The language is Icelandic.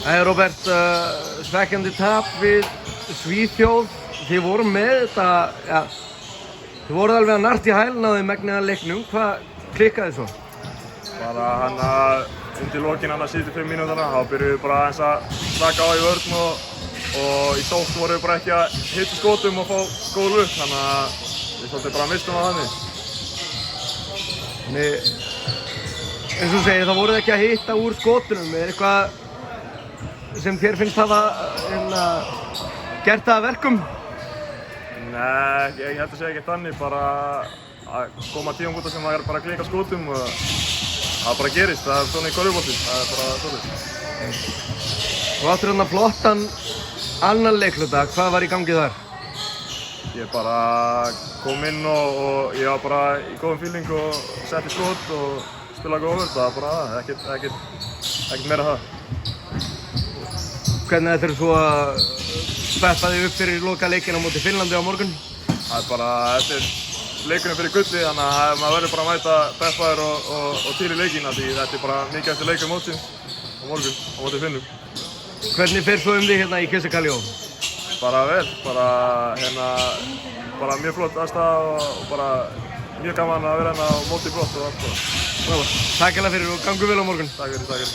Robert, svekkjandi tap við Svíþjóð. Þið voru með þetta, ja, þið voruð alveg að narta í hælinn á þeim megnið af leiknum. Hvað klikkaði svo? Bara undir lokin síðustu 5 mínúturna, þá byrjuðum við bara aðeins að slaka á í vörn og í sókn vorum við bara ekki að hitta skotum og fá góð lukt, þannig að við svolítið bara mistum það þannig. Eins og þú segir, þá voruð þið ekki að hitta úr skotunum. Eitthvað sem þér finnst hafa gert það að verkum? Nei, ég held að segja ekki þannig, bara að koma tímamóta sem bara að klikka skotum og það bara gerist, það svona í körfubolta, það bara svolítið. Þú áttir þarna flottan annan leikhluta, hvað var í gangi þar? Ég bara kom inn og ég var bara í góðum feeling og setti skot og spilaði góð vörn, það var bara ekkert meira það. Hvernig ætlarðu svo að peppa þig upp fyrir loka leikinn á móti Finnlandi á morgun? Það bara, þetta leikurinn fyrir gulli, þannig að maður verður bara að mæta peppaður og til í leikinn því þetta bara mikið eftir leikur mótsins á morgun á móti Finnum. Hvernig fer svo þig hérna í Kisakaljó? Bara vel, bara mjög flott aðstaða og bara mjög gaman að vera hérna á móti brott og allt. Takk fyrir og gangu vel á morgun. Takk fyrir.